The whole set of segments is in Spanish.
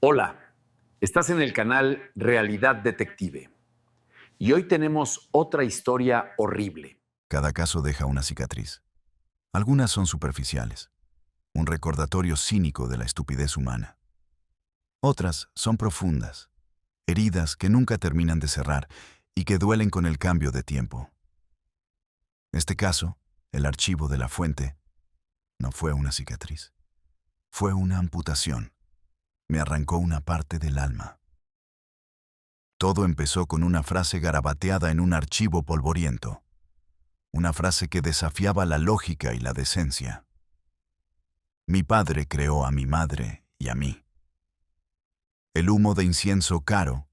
Hola, estás en el canal Realidad Detective y hoy tenemos otra historia horrible. Cada caso deja una cicatriz. Algunas son superficiales, un recordatorio cínico de la estupidez humana. Otras son profundas, heridas que nunca terminan de cerrar y que duelen con el cambio de tiempo. Este caso, el archivo de la fuente, no fue una cicatriz. Fue una amputación. Me arrancó una parte del alma. Todo empezó con una frase garabateada en un archivo polvoriento. Una frase que desafiaba la lógica y la decencia. Mi padre creó a mi madre y a mí. El humo de incienso caro,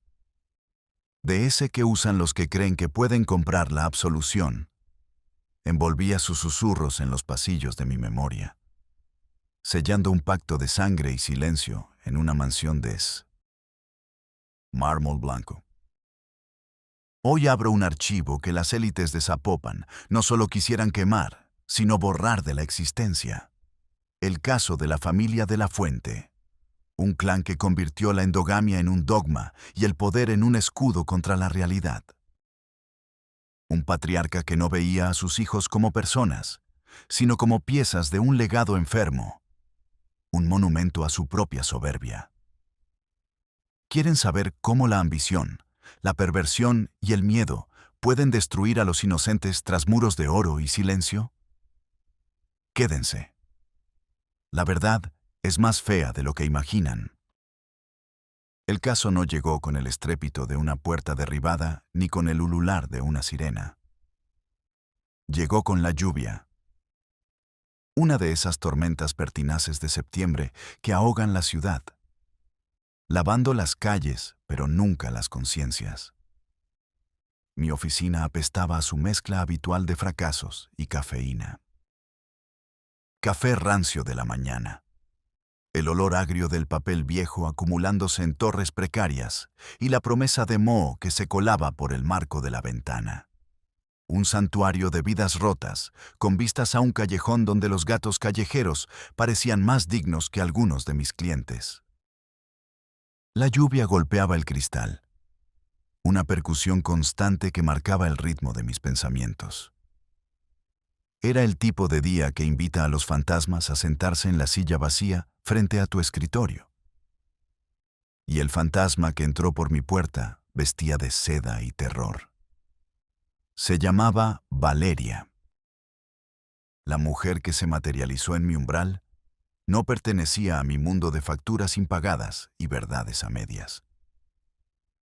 de ese que usan los que creen que pueden comprar la absolución, envolvía sus susurros en los pasillos de mi memoria, sellando un pacto de sangre y silencio en una mansión de mármol blanco. Hoy abro un archivo que las élites de Zapopan no solo quisieran quemar, sino borrar de la existencia. El caso de la familia de la Fuente. Un clan que convirtió la endogamia en un dogma y el poder en un escudo contra la realidad. Un patriarca que no veía a sus hijos como personas, sino como piezas de un legado enfermo. Un monumento a su propia soberbia. ¿Quieren saber cómo la ambición, la perversión y el miedo pueden destruir a los inocentes tras muros de oro y silencio? Quédense. La verdad es más fea de lo que imaginan. El caso no llegó con el estrépito de una puerta derribada ni con el ulular de una sirena. Llegó con la lluvia. Una de esas tormentas pertinaces de septiembre que ahogan la ciudad, lavando las calles, pero nunca las conciencias. Mi oficina apestaba a su mezcla habitual de fracasos y cafeína. Café rancio de la mañana. El olor agrio del papel viejo acumulándose en torres precarias y la promesa de moho que se colaba por el marco de la ventana. Un santuario de vidas rotas, con vistas a un callejón donde los gatos callejeros parecían más dignos que algunos de mis clientes. La lluvia golpeaba el cristal, una percusión constante que marcaba el ritmo de mis pensamientos. Era el tipo de día que invita a los fantasmas a sentarse en la silla vacía frente a tu escritorio. Y el fantasma que entró por mi puerta vestía de seda y terror. Se llamaba Valeria. La mujer que se materializó en mi umbral no pertenecía a mi mundo de facturas impagadas y verdades a medias.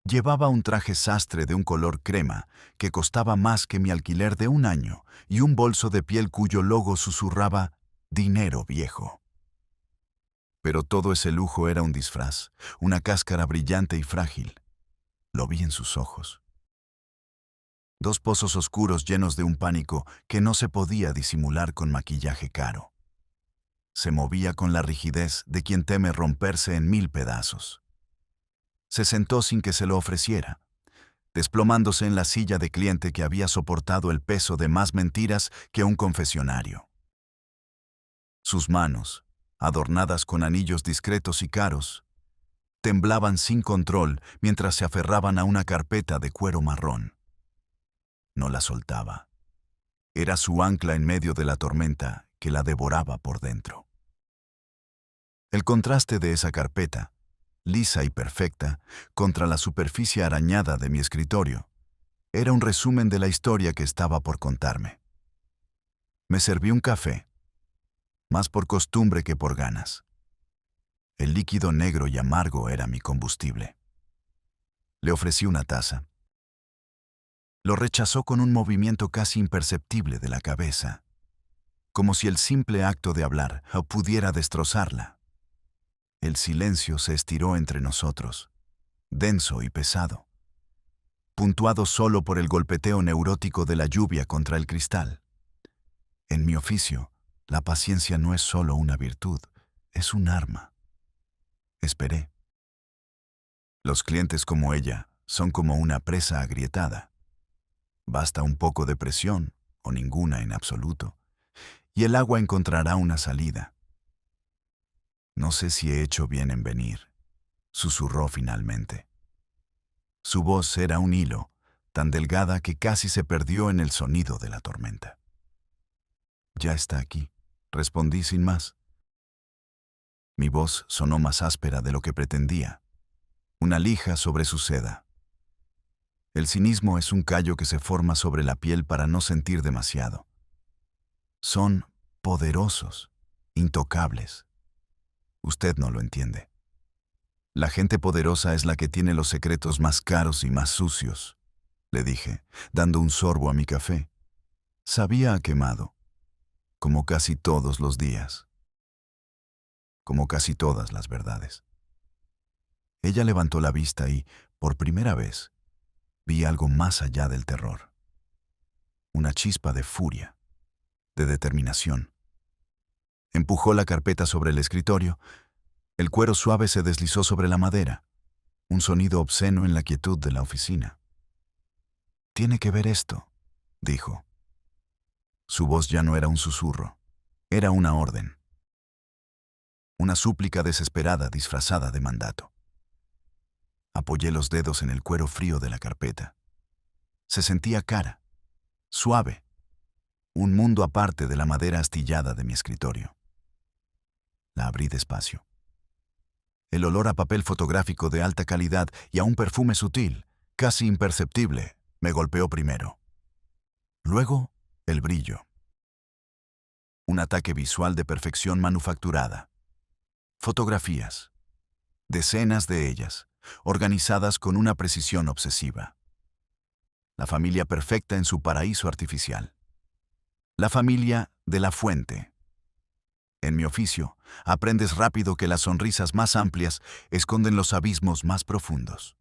Llevaba un traje sastre de un color crema que costaba más que mi alquiler de un año y un bolso de piel cuyo logo susurraba dinero viejo. Pero todo ese lujo era un disfraz, una cáscara brillante y frágil. Lo vi en sus ojos. Dos pozos oscuros llenos de un pánico que no se podía disimular con maquillaje caro. Se movía con la rigidez de quien teme romperse en 1000 pedazos. Se sentó sin que se lo ofreciera, desplomándose en la silla de cliente que había soportado el peso de más mentiras que un confesionario. Sus manos, adornadas con anillos discretos y caros, temblaban sin control mientras se aferraban a una carpeta de cuero marrón. No la soltaba. Era su ancla en medio de la tormenta que la devoraba por dentro. El contraste de esa carpeta, lisa y perfecta, contra la superficie arañada de mi escritorio, era un resumen de la historia que estaba por contarme. Me serví un café, más por costumbre que por ganas. El líquido negro y amargo era mi combustible. Le ofrecí una taza. Lo rechazó con un movimiento casi imperceptible de la cabeza, como si el simple acto de hablar pudiera destrozarla. El silencio se estiró entre nosotros, denso y pesado, puntuado solo por el golpeteo neurótico de la lluvia contra el cristal. En mi oficio, la paciencia no es solo una virtud, es un arma. Esperé. Los clientes como ella son como una presa agrietada. Basta un poco de presión, o ninguna en absoluto, y el agua encontrará una salida. No sé si he hecho bien en venir. susurró finalmente. Su voz era un hilo, tan delgada que casi se perdió en el sonido de la tormenta. Ya está aquí, respondí sin más. Mi voz sonó más áspera de lo que pretendía, una lija sobre su seda. El cinismo es un callo que se forma sobre la piel para no sentir demasiado. Son poderosos, intocables. Usted no lo entiende. La gente poderosa es la que tiene los secretos más caros y más sucios, le dije, dando un sorbo a mi café. Sabía a quemado, como casi todos los días, como casi todas las verdades. Ella levantó la vista y, por primera vez, vi algo más allá del terror. Una chispa de furia, de determinación. Empujó la carpeta sobre el escritorio. El cuero suave se deslizó sobre la madera, un sonido obsceno en la quietud de la oficina. «Tiene que ver esto», dijo. Su voz ya no era un susurro, era una orden. Una súplica desesperada disfrazada de mandato. Apoyé los dedos en el cuero frío de la carpeta. Se sentía cara, suave, un mundo aparte de la madera astillada de mi escritorio. La abrí despacio. El olor a papel fotográfico de alta calidad y a un perfume sutil, casi imperceptible, me golpeó primero. Luego, el brillo. Un ataque visual de perfección manufacturada. Fotografías. Decenas de ellas, organizadas con una precisión obsesiva. La familia perfecta en su paraíso artificial. La familia de la fuente. En mi oficio, aprendes rápido que las sonrisas más amplias esconden los abismos más profundos.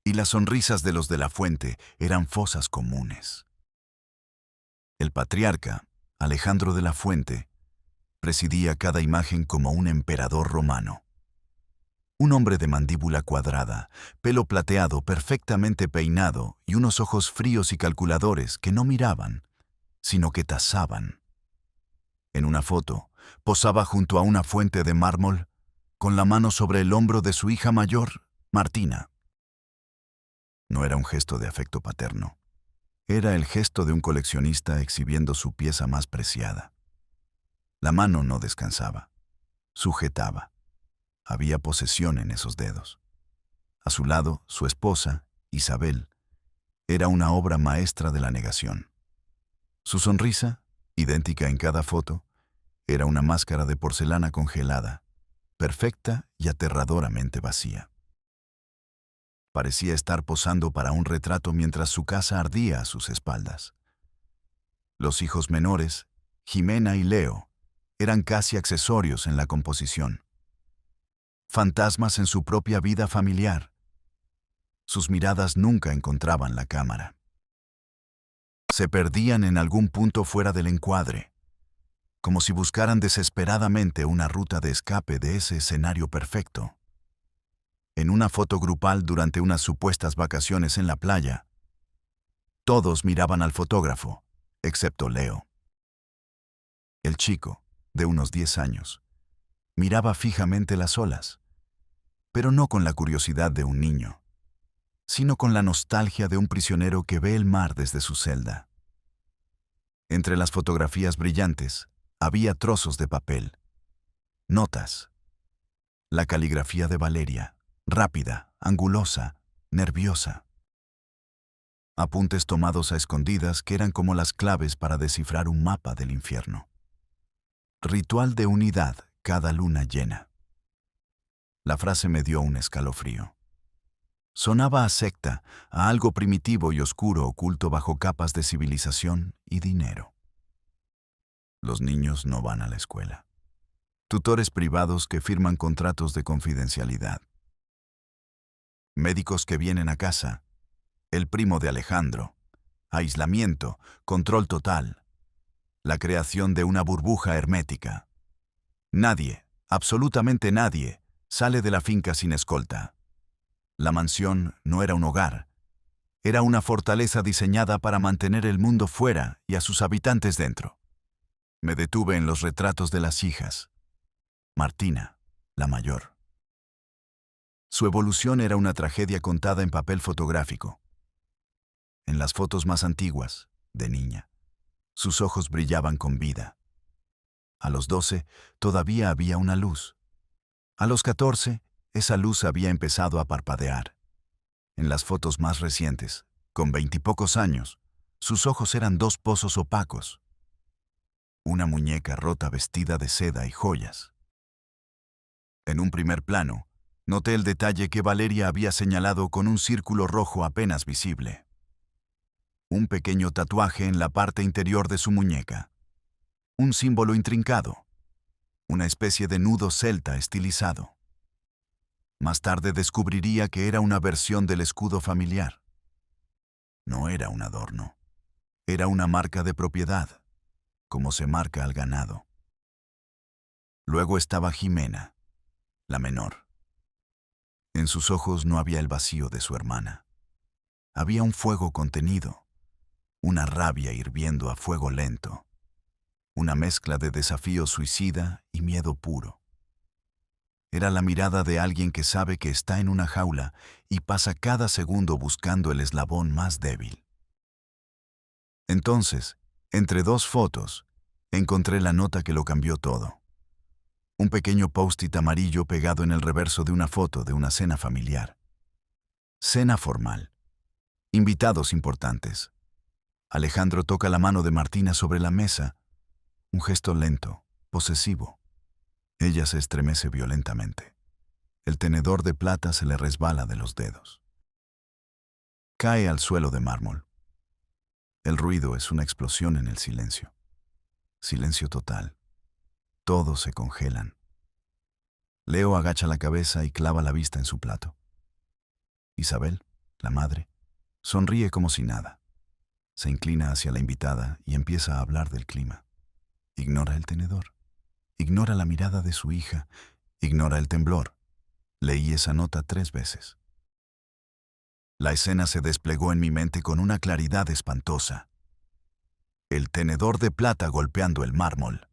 Y las sonrisas de los de la fuente eran fosas comunes. El patriarca, Alejandro de la Fuente, presidía cada imagen como un emperador romano. Un hombre de mandíbula cuadrada, pelo plateado perfectamente peinado y unos ojos fríos y calculadores que no miraban, sino que tasaban. En una foto, posaba junto a una fuente de mármol, con la mano sobre el hombro de su hija mayor, Martina. No era un gesto de afecto paterno. Era el gesto de un coleccionista exhibiendo su pieza más preciada. La mano no descansaba. Sujetaba. Había posesión en esos dedos. A su lado, su esposa, Isabel, era una obra maestra de la negación. Su sonrisa, idéntica en cada foto, era una máscara de porcelana congelada, perfecta y aterradoramente vacía. Parecía estar posando para un retrato mientras su casa ardía a sus espaldas. Los hijos menores, Jimena y Leo, eran casi accesorios en la composición. Fantasmas en su propia vida familiar. Sus miradas nunca encontraban la cámara. Se perdían en algún punto fuera del encuadre, como si buscaran desesperadamente una ruta de escape de ese escenario perfecto. En una foto grupal durante unas supuestas vacaciones en la playa, todos miraban al fotógrafo, excepto Leo. El chico, de unos 10 años, miraba fijamente las olas, pero no con la curiosidad de un niño, sino con la nostalgia de un prisionero que ve el mar desde su celda. Entre las fotografías brillantes, había trozos de papel, notas, la caligrafía de Valeria, rápida, angulosa, nerviosa. Apuntes tomados a escondidas que eran como las claves para descifrar un mapa del infierno. Ritual de unidad cada luna llena. La frase me dio un escalofrío. Sonaba a secta, a algo primitivo y oscuro oculto bajo capas de civilización y dinero. Los niños no van a la escuela. Tutores privados que firman contratos de confidencialidad. Médicos que vienen a casa. El primo de Alejandro. Aislamiento, control total. La creación de una burbuja hermética. Nadie, absolutamente nadie, sale de la finca sin escolta. La mansión no era un hogar. Era una fortaleza diseñada para mantener el mundo fuera y a sus habitantes dentro. Me detuve en los retratos de las hijas. Martina, la mayor. Su evolución era una tragedia contada en papel fotográfico. En las fotos más antiguas, de niña, sus ojos brillaban con vida. A los 12, todavía había una luz. A los 14, esa luz había empezado a parpadear. En las fotos más recientes, con 20 y pocos años, sus ojos eran dos pozos opacos. Una muñeca rota vestida de seda y joyas. En un primer plano, noté el detalle que Valeria había señalado con un círculo rojo apenas visible. Un pequeño tatuaje en la parte interior de su muñeca. Un símbolo intrincado. Una especie de nudo celta estilizado. Más tarde descubriría que era una versión del escudo familiar. No era un adorno. Era una marca de propiedad, como se marca al ganado. Luego estaba Jimena, la menor. En sus ojos no había el vacío de su hermana. Había un fuego contenido, una rabia hirviendo a fuego lento, una mezcla de desafío suicida y miedo puro. Era la mirada de alguien que sabe que está en una jaula y pasa cada segundo buscando el eslabón más débil. Entonces, entre dos fotos, encontré la nota que lo cambió todo. Un pequeño post-it amarillo pegado en el reverso de una foto de una cena familiar. Cena formal. Invitados importantes. Alejandro toca la mano de Martina sobre la mesa. Un gesto lento, posesivo. Ella se estremece violentamente. El tenedor de plata se le resbala de los dedos. Cae al suelo de mármol. El ruido es una explosión en el silencio. Silencio total. Todos se congelan. Leo agacha la cabeza y clava la vista en su plato. Isabel, la madre, sonríe como si nada. Se inclina hacia la invitada y empieza a hablar del clima. Ignora el tenedor. Ignora la mirada de su hija. Ignora el temblor. Leí esa nota 3 veces. La escena se desplegó en mi mente con una claridad espantosa. El tenedor de plata golpeando el mármol.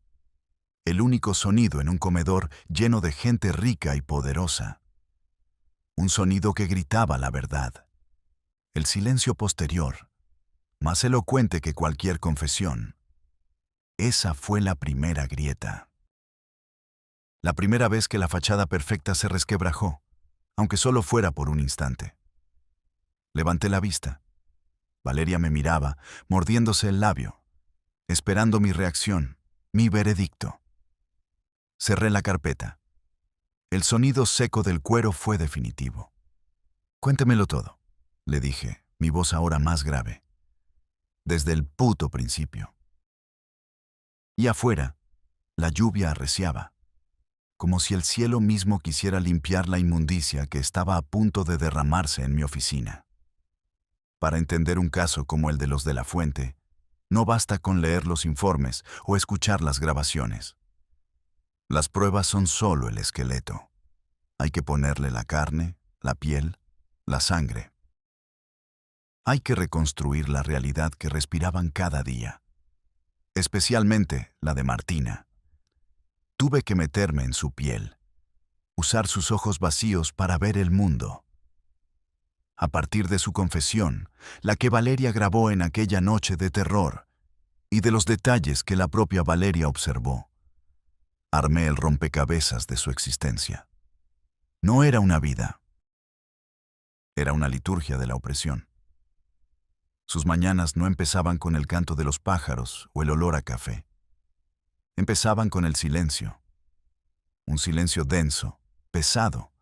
El único sonido en un comedor lleno de gente rica y poderosa. Un sonido que gritaba la verdad. El silencio posterior, más elocuente que cualquier confesión. Esa fue la primera grieta. La primera vez que la fachada perfecta se resquebrajó, aunque solo fuera por un instante. Levanté la vista. Valeria me miraba, mordiéndose el labio, esperando mi reacción, mi veredicto. Cerré la carpeta. El sonido seco del cuero fue definitivo. Cuéntemelo todo, le dije, mi voz ahora más grave. Desde el puto principio. Y afuera, la lluvia arreciaba, como si el cielo mismo quisiera limpiar la inmundicia que estaba a punto de derramarse en mi oficina. Para entender un caso como el de los de la Fuente, no basta con leer los informes o escuchar las grabaciones. Las pruebas son solo el esqueleto. Hay que ponerle la carne, la piel, la sangre. Hay que reconstruir la realidad que respiraban cada día, especialmente la de Martina. Tuve que meterme en su piel, usar sus ojos vacíos para ver el mundo. A partir de su confesión, la que Valeria grabó en aquella noche de terror, y de los detalles que la propia Valeria observó, armé el rompecabezas de su existencia. No era una vida. Era una liturgia de la opresión. Sus mañanas no empezaban con el canto de los pájaros o el olor a café. Empezaban con el silencio. Un silencio denso, pesado,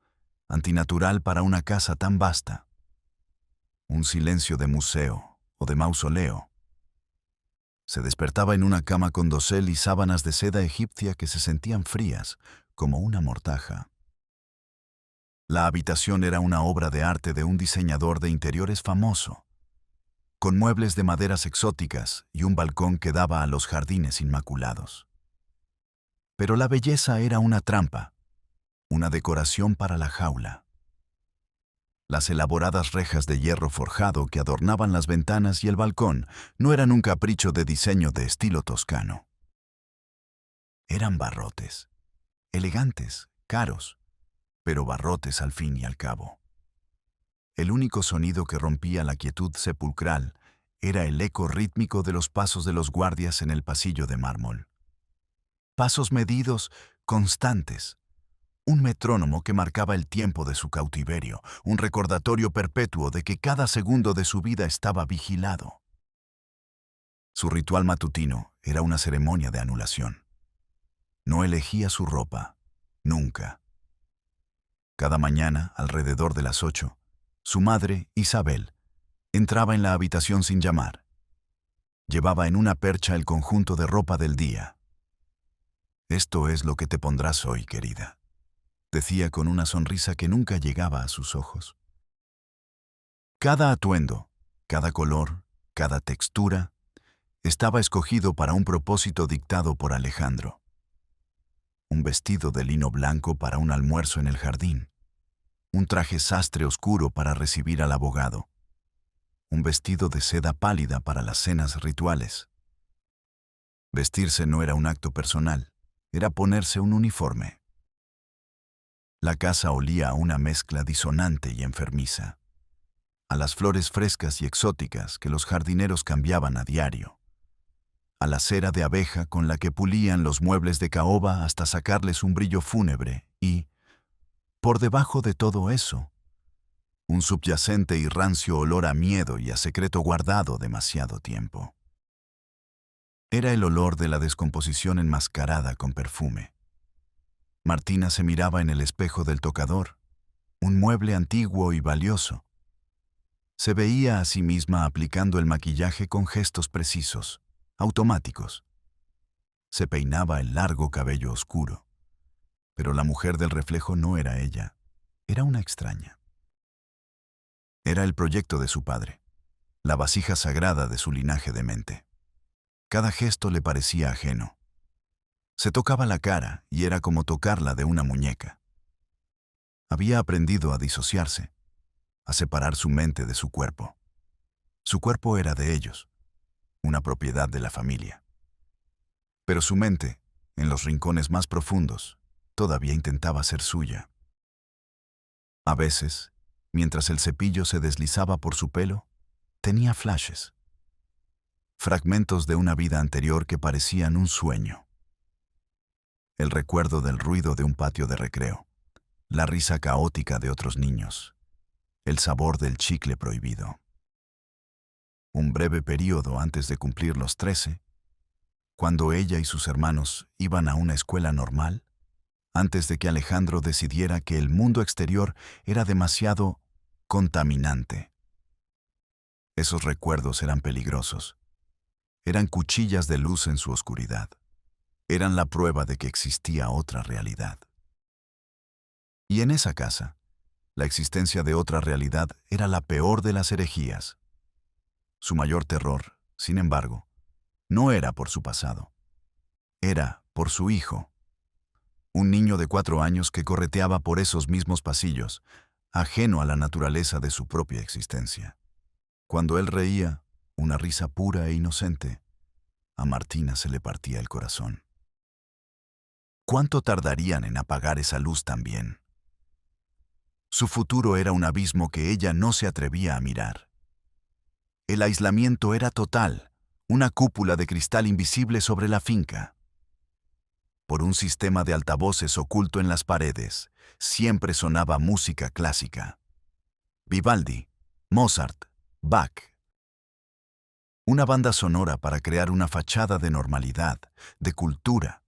antinatural para una casa tan vasta. Un silencio de museo o de mausoleo. Se despertaba en una cama con dosel y sábanas de seda egipcia que se sentían frías, como una mortaja. La habitación era una obra de arte de un diseñador de interiores famoso, con muebles de maderas exóticas y un balcón que daba a los jardines inmaculados. Pero la belleza era una trampa, una decoración para la jaula. Las elaboradas rejas de hierro forjado que adornaban las ventanas y el balcón no eran un capricho de diseño de estilo toscano. Eran barrotes, elegantes, caros, pero barrotes al fin y al cabo. El único sonido que rompía la quietud sepulcral era el eco rítmico de los pasos de los guardias en el pasillo de mármol. Pasos medidos, constantes. Un metrónomo que marcaba el tiempo de su cautiverio, un recordatorio perpetuo de que cada segundo de su vida estaba vigilado. Su ritual matutino era una ceremonia de anulación. No elegía su ropa, nunca. Cada mañana, alrededor de las 8, su madre, Isabel, entraba en la habitación sin llamar. Llevaba en una percha el conjunto de ropa del día. «Esto es lo que te pondrás hoy, querida», decía con una sonrisa que nunca llegaba a sus ojos. Cada atuendo, cada color, cada textura, estaba escogido para un propósito dictado por Alejandro. Un vestido de lino blanco para un almuerzo en el jardín, un traje sastre oscuro para recibir al abogado, un vestido de seda pálida para las cenas rituales. Vestirse no era un acto personal, era ponerse un uniforme. La casa olía a una mezcla disonante y enfermiza, a las flores frescas y exóticas que los jardineros cambiaban a diario, a la cera de abeja con la que pulían los muebles de caoba hasta sacarles un brillo fúnebre y, por debajo de todo eso, un subyacente y rancio olor a miedo y a secreto guardado demasiado tiempo. Era el olor de la descomposición enmascarada con perfume. Martina se miraba en el espejo del tocador, un mueble antiguo y valioso. Se veía a sí misma aplicando el maquillaje con gestos precisos, automáticos. Se peinaba el largo cabello oscuro. Pero la mujer del reflejo no era ella, era una extraña. Era el proyecto de su padre, la vasija sagrada de su linaje demente. Cada gesto le parecía ajeno. Se tocaba la cara y era como tocarla de una muñeca. Había aprendido a disociarse, a separar su mente de su cuerpo. Su cuerpo era de ellos, una propiedad de la familia. Pero su mente, en los rincones más profundos, todavía intentaba ser suya. A veces, mientras el cepillo se deslizaba por su pelo, tenía flashes. Fragmentos de una vida anterior que parecían un sueño. El recuerdo del ruido de un patio de recreo, la risa caótica de otros niños, el sabor del chicle prohibido. Un breve período antes de cumplir los 13, cuando ella y sus hermanos iban a una escuela normal, antes de que Alejandro decidiera que el mundo exterior era demasiado contaminante. Esos recuerdos eran peligrosos. Eran cuchillas de luz en su oscuridad. Eran la prueba de que existía otra realidad. Y en esa casa, la existencia de otra realidad era la peor de las herejías. Su mayor terror, sin embargo, no era por su pasado. Era por su hijo. Un niño de 4 años que correteaba por esos mismos pasillos, ajeno a la naturaleza de su propia existencia. Cuando él reía, una risa pura e inocente, a Martina se le partía el corazón. ¿Cuánto tardarían en apagar esa luz también? Su futuro era un abismo que ella no se atrevía a mirar. El aislamiento era total, una cúpula de cristal invisible sobre la finca. Por un sistema de altavoces oculto en las paredes, siempre sonaba música clásica. Vivaldi, Mozart, Bach. Una banda sonora para crear una fachada de normalidad, de cultura,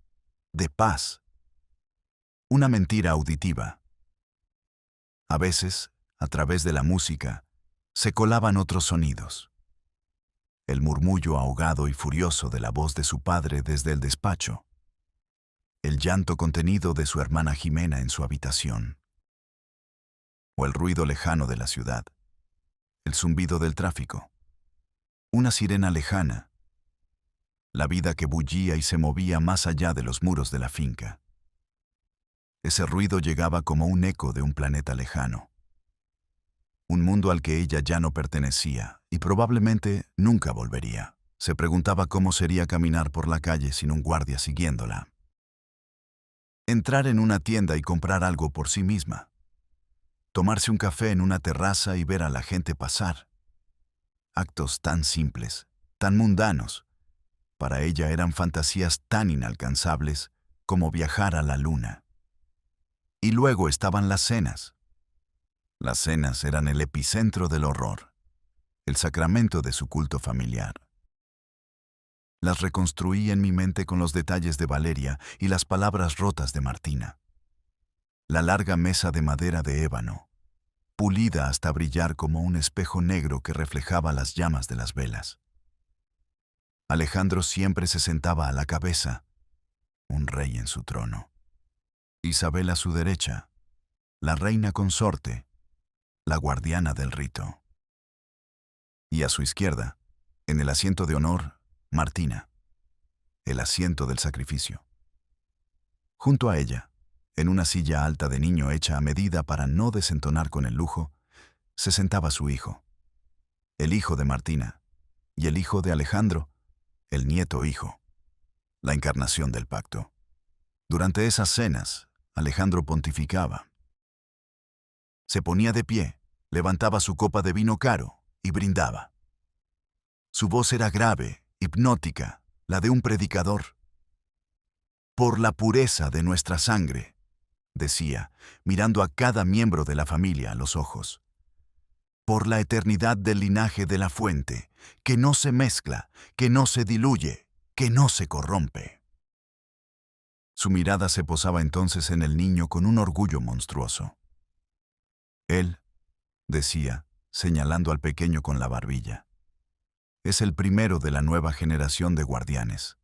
de paz. Una mentira auditiva. A veces, a través de la música, se colaban otros sonidos. El murmullo ahogado y furioso de la voz de su padre desde el despacho. El llanto contenido de su hermana Jimena en su habitación. O el ruido lejano de la ciudad. El zumbido del tráfico. Una sirena lejana. La vida que bullía y se movía más allá de los muros de la finca. Ese ruido llegaba como un eco de un planeta lejano. Un mundo al que ella ya no pertenecía y probablemente nunca volvería. Se preguntaba cómo sería caminar por la calle sin un guardia siguiéndola. Entrar en una tienda y comprar algo por sí misma. tomarse un café en una terraza y ver a la gente pasar. Actos tan simples, tan mundanos. Para ella eran fantasías tan inalcanzables como viajar a la luna. Y luego estaban las cenas. Las cenas eran el epicentro del horror, el sacramento de su culto familiar. Las reconstruí en mi mente con los detalles de Valeria y las palabras rotas de Martina. La larga mesa de madera de ébano, pulida hasta brillar como un espejo negro que reflejaba las llamas de las velas. Alejandro siempre se sentaba a la cabeza, un rey en su trono. Isabel a su derecha, la reina consorte, la guardiana del rito. Y a su izquierda, en el asiento de honor, Martina, el asiento del sacrificio. Junto a ella, en una silla alta de niño hecha a medida para no desentonar con el lujo, se sentaba su hijo, el hijo de Martina, y el hijo de Alejandro, el nieto hijo, la encarnación del pacto. Durante esas cenas, Alejandro pontificaba. Se ponía de pie, levantaba su copa de vino caro y brindaba. Su voz era grave, hipnótica, la de un predicador. Por la pureza de nuestra sangre, decía, mirando a cada miembro de la familia a los ojos. Por la eternidad del linaje de la fuente, que no se mezcla, que no se diluye, que no se corrompe. Su mirada se posaba entonces en el niño con un orgullo monstruoso. Él, decía, señalando al pequeño con la barbilla, es el primero de la nueva generación de guardianes.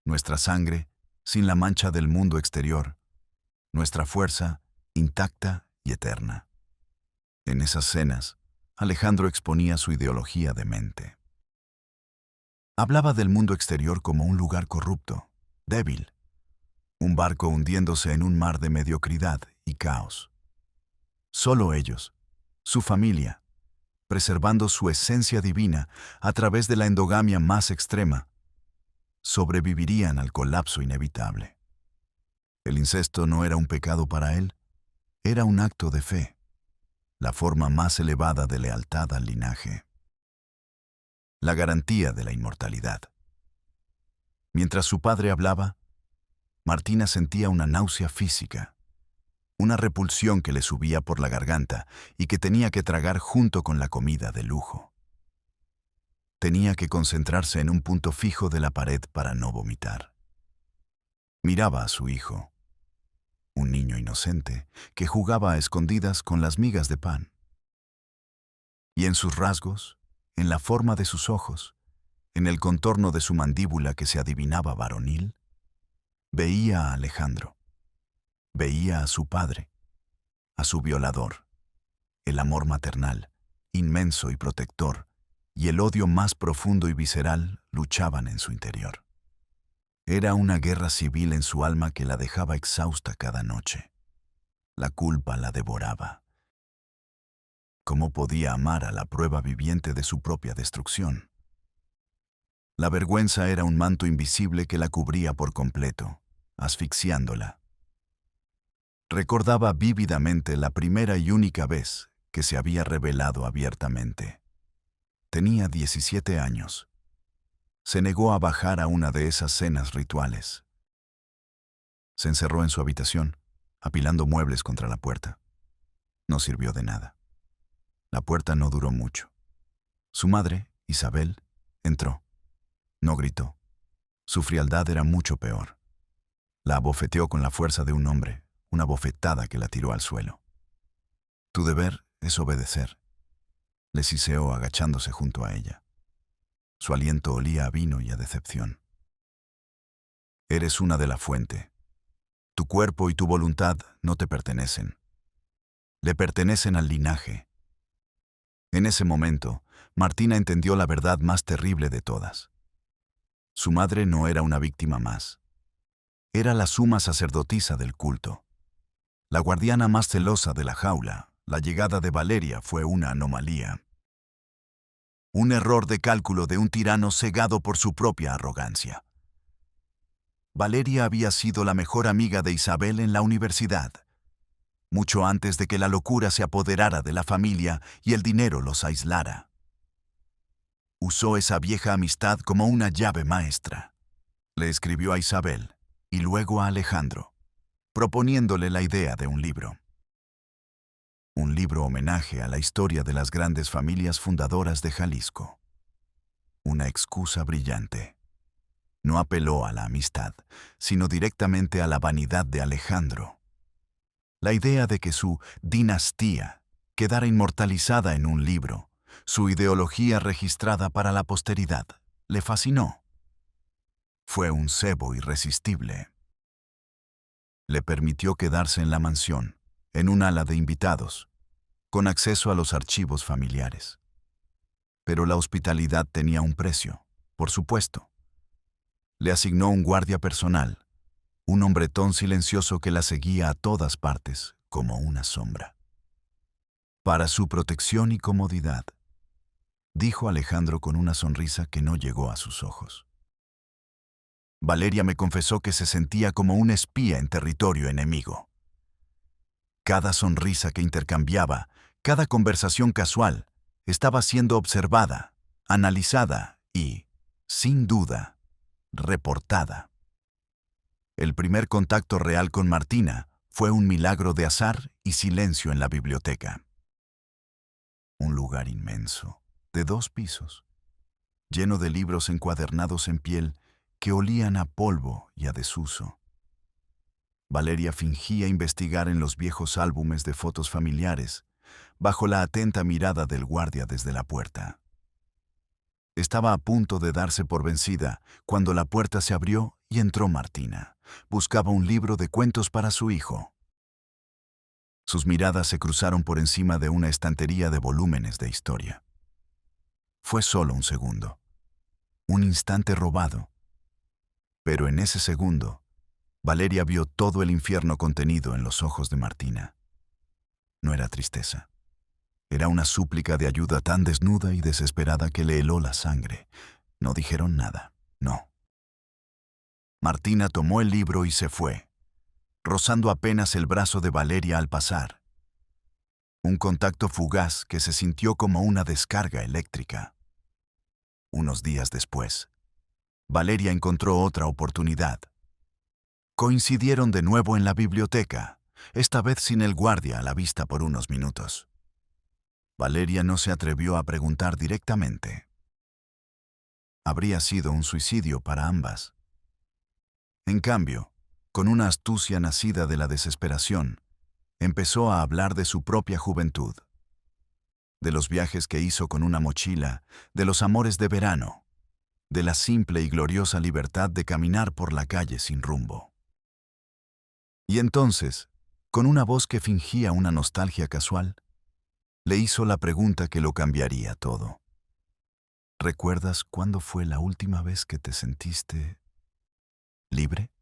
Nuestra sangre, sin la mancha del mundo exterior, nuestra fuerza, intacta y eterna. En esas cenas, Alejandro exponía su ideología de mente. Hablaba del mundo exterior como un lugar corrupto, débil, un barco hundiéndose en un mar de mediocridad y caos. Solo ellos, su familia, preservando su esencia divina a través de la endogamia más extrema, sobrevivirían al colapso inevitable. El incesto no era un pecado para él, era un acto de fe, la forma más elevada de lealtad al linaje. La garantía de la inmortalidad. Mientras su padre hablaba, Martina sentía una náusea física, una repulsión que le subía por la garganta y que tenía que tragar junto con la comida de lujo. Tenía que concentrarse en un punto fijo de la pared para no vomitar. Miraba a su hijo, un niño inocente que jugaba a escondidas con las migas de pan. Y en sus rasgos, en la forma de sus ojos, en el contorno de su mandíbula que se adivinaba varonil, veía a Alejandro. Veía a su padre, a su violador. El amor maternal, inmenso y protector, y el odio más profundo y visceral luchaban en su interior. Era una guerra civil en su alma que la dejaba exhausta cada noche. La culpa la devoraba. ¿Cómo podía amar a la prueba viviente de su propia destrucción? La vergüenza era un manto invisible que la cubría por completo, asfixiándola. Recordaba vívidamente la primera y única vez que se había revelado abiertamente. Tenía 17 años. Se negó a bajar a una de esas cenas rituales. Se encerró en su habitación, apilando muebles contra la puerta. No sirvió de nada. La puerta no duró mucho. Su madre, Isabel, entró. No gritó. Su frialdad era mucho peor. La abofeteó con la fuerza de un hombre, una bofetada que la tiró al suelo. Tu deber es obedecer, le siseó agachándose junto a ella. Su aliento olía a vino y a decepción. Eres una de la fuente. Tu cuerpo y tu voluntad no te pertenecen. Le pertenecen al linaje. En ese momento, Martina entendió la verdad más terrible de todas. Su madre no era una víctima más. Era la suma sacerdotisa del culto. La guardiana más celosa de la jaula. La llegada de Valeria fue una anomalía. Un error de cálculo de un tirano cegado por su propia arrogancia. Valeria había sido la mejor amiga de Isabel en la universidad. mucho antes de que la locura se apoderara de la familia y el dinero los aislara. Usó esa vieja amistad como una llave maestra. Le escribió a Isabel y luego a Alejandro, proponiéndole la idea de un libro. Un libro homenaje a la historia de las grandes familias fundadoras de Jalisco. Una excusa brillante. No apeló a la amistad, sino directamente a la vanidad de Alejandro. La idea de que su dinastía quedara inmortalizada en un libro, su ideología registrada para la posteridad, le fascinó. Fue un cebo irresistible. Le permitió quedarse en la mansión, en un ala de invitados, con acceso a los archivos familiares. Pero la hospitalidad tenía un precio, por supuesto. Le asignó un guardia personal, un hombretón silencioso que la seguía a todas partes como una sombra. Para su protección y comodidad, dijo Alejandro con una sonrisa que no llegó a sus ojos. Valeria me confesó que se sentía como un espía en territorio enemigo. Cada sonrisa que intercambiaba, cada conversación casual, estaba siendo observada, analizada y, sin duda, reportada. El primer contacto real con Martina fue un milagro de azar y silencio en la biblioteca. Un lugar inmenso, de 2 pisos, lleno de libros encuadernados en piel que olían a polvo y a desuso. Valeria fingía investigar en los viejos álbumes de fotos familiares, bajo la atenta mirada del guardia desde la puerta. Estaba a punto de darse por vencida cuando la puerta se abrió y entró Martina. Buscaba un libro de cuentos para su hijo. Sus miradas se cruzaron por encima de una estantería de volúmenes de historia. Fue solo un segundo, un instante robado. Pero en ese segundo, Valeria vio todo el infierno contenido en los ojos de Martina. No era tristeza. Era una súplica de ayuda tan desnuda y desesperada que le heló la sangre. No dijeron nada, no. Martina tomó el libro y se fue, rozando apenas el brazo de Valeria al pasar. Un contacto fugaz que se sintió como una descarga eléctrica. Unos días después, Valeria encontró otra oportunidad. Coincidieron de nuevo en la biblioteca, esta vez sin el guardia a la vista por unos minutos. Valeria no se atrevió a preguntar directamente. Habría sido un suicidio para ambas. En cambio, con una astucia nacida de la desesperación, empezó a hablar de su propia juventud, de los viajes que hizo con una mochila, de los amores de verano, de la simple y gloriosa libertad de caminar por la calle sin rumbo. Y entonces, con una voz que fingía una nostalgia casual, le hizo la pregunta que lo cambiaría todo. ¿Recuerdas cuándo fue la última vez que te sentiste libre?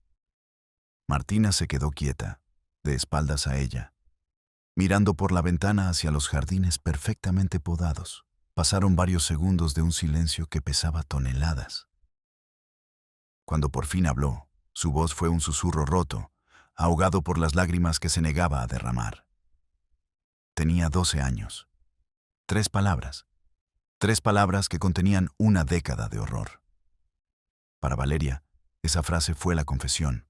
Martina se quedó quieta, de espaldas a ella, mirando por la ventana hacia los jardines perfectamente podados. Pasaron varios segundos de un silencio que pesaba toneladas. Cuando por fin habló, su voz fue un susurro roto, ahogado por las lágrimas que se negaba a derramar. Tenía 12 años. 3 palabras. 3 palabras que contenían una década de horror. Para Valeria, esa frase fue la confesión,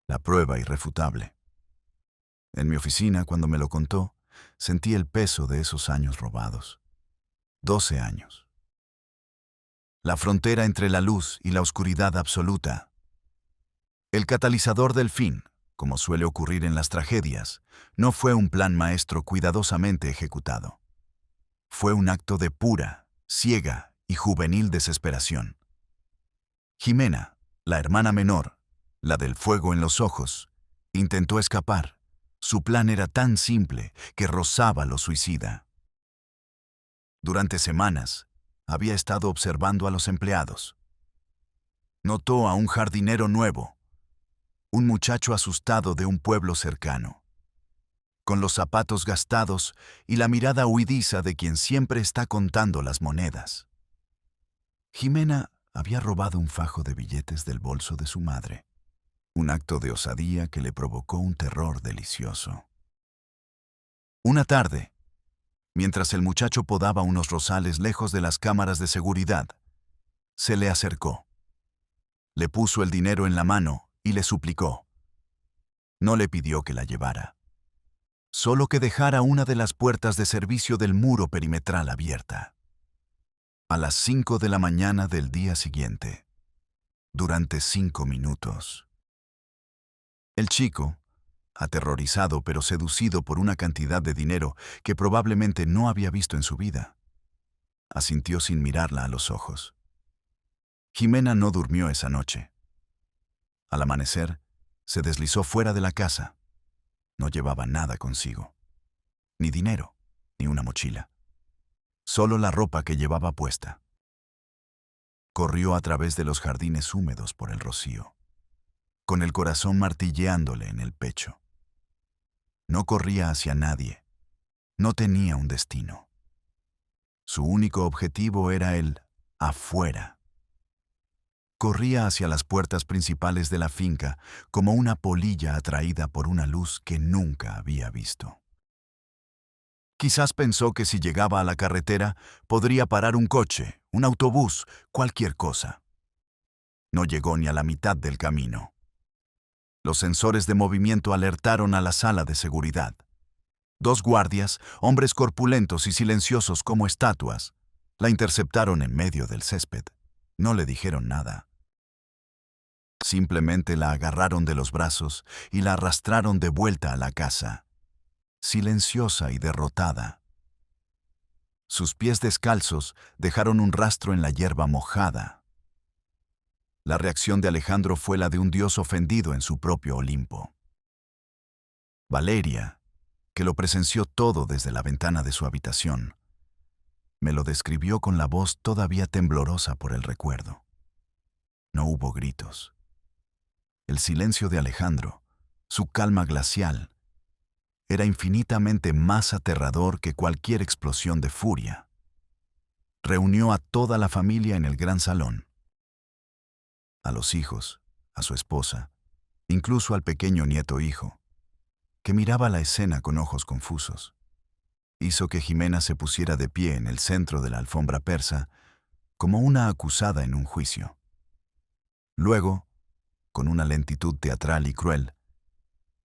la prueba irrefutable. En mi oficina, cuando me lo contó, sentí el peso de esos años robados. 12 años. La frontera entre la luz y la oscuridad absoluta. El catalizador del fin, como suele ocurrir en las tragedias, no fue un plan maestro cuidadosamente ejecutado. Fue un acto de pura, ciega y juvenil desesperación. Jimena, la hermana menor, la del fuego en los ojos, intentó escapar. Su plan era tan simple que rozaba lo suicida. Durante semanas, había estado observando a los empleados. Notó a un jardinero nuevo, un muchacho asustado de un pueblo cercano, con los zapatos gastados y la mirada huidiza de quien siempre está contando las monedas. Jimena había robado un fajo de billetes del bolso de su madre, un acto de osadía que le provocó un terror delicioso. Una tarde, mientras el muchacho podaba unos rosales lejos de las cámaras de seguridad, se le acercó. Le puso el dinero en la mano y le suplicó. No le pidió que la llevara, solo que dejara una de las puertas de servicio del muro perimetral abierta. A las 5 de la mañana del día siguiente, durante 5 minutos. El chico, aterrorizado pero seducido por una cantidad de dinero que probablemente no había visto en su vida, asintió sin mirarla a los ojos. Jimena no durmió esa noche. Al amanecer, se deslizó fuera de la casa. No llevaba nada consigo. Ni dinero, ni una mochila. Solo la ropa que llevaba puesta. Corrió a través de los jardines húmedos por el rocío, con el corazón martilleándole en el pecho. No corría hacia nadie. No tenía un destino. Su único objetivo era el afuera. Corría hacia las puertas principales de la finca como una polilla atraída por una luz que nunca había visto. Quizás pensó que si llegaba a la carretera podría parar un coche, un autobús, cualquier cosa. No llegó ni a la mitad del camino. Los sensores de movimiento alertaron a la sala de seguridad. 2 guardias, hombres corpulentos y silenciosos como estatuas, la interceptaron en medio del césped. No le dijeron nada. Simplemente la agarraron de los brazos y la arrastraron de vuelta a la casa, silenciosa y derrotada. Sus pies descalzos dejaron un rastro en la hierba mojada. La reacción de Alejandro fue la de un dios ofendido en su propio Olimpo. Valeria, que lo presenció todo desde la ventana de su habitación, me lo describió con la voz todavía temblorosa por el recuerdo. No hubo gritos. El silencio de Alejandro, su calma glacial, era infinitamente más aterrador que cualquier explosión de furia. Reunió a toda la familia en el gran salón. A los hijos, a su esposa, incluso al pequeño nieto hijo, que miraba la escena con ojos confusos. Hizo que Jimena se pusiera de pie en el centro de la alfombra persa, como una acusada en un juicio. Luego, con una lentitud teatral y cruel,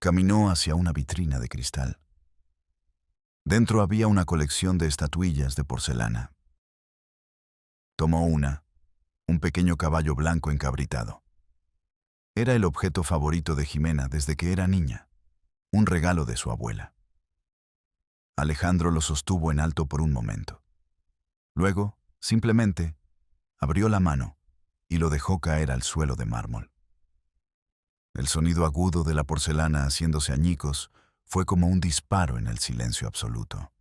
caminó hacia una vitrina de cristal. Dentro había una colección de estatuillas de porcelana. Tomó un pequeño caballo blanco encabritado. Era el objeto favorito de Jimena desde que era niña, un regalo de su abuela. Alejandro lo sostuvo en alto por un momento. Luego, simplemente, abrió la mano y lo dejó caer al suelo de mármol. El sonido agudo de la porcelana haciéndose añicos fue como un disparo en el silencio absoluto.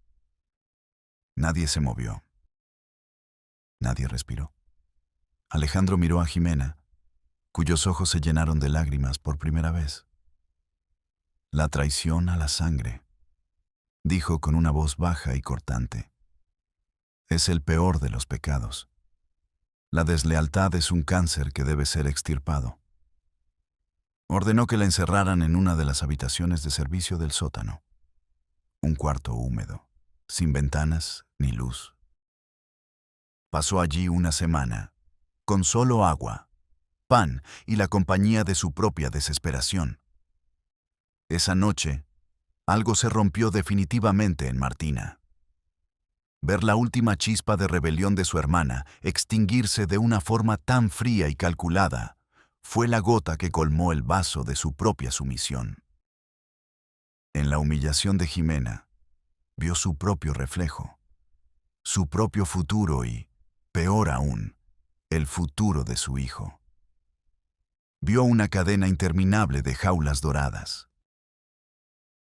Nadie se movió. Nadie respiró. Alejandro miró a Jimena, cuyos ojos se llenaron de lágrimas por primera vez. La traición a la sangre, dijo con una voz baja y cortante. Es el peor de los pecados. La deslealtad es un cáncer que debe ser extirpado. Ordenó que la encerraran en una de las habitaciones de servicio del sótano. Un cuarto húmedo, sin ventanas ni luz. Pasó allí una semana, con solo agua, pan y la compañía de su propia desesperación. Esa noche, algo se rompió definitivamente en Martina. Ver la última chispa de rebelión de su hermana extinguirse de una forma tan fría y calculada fue la gota que colmó el vaso de su propia sumisión. En la humillación de Jimena, vio su propio reflejo, su propio futuro y, peor aún, el futuro de su hijo. Vio una cadena interminable de jaulas doradas.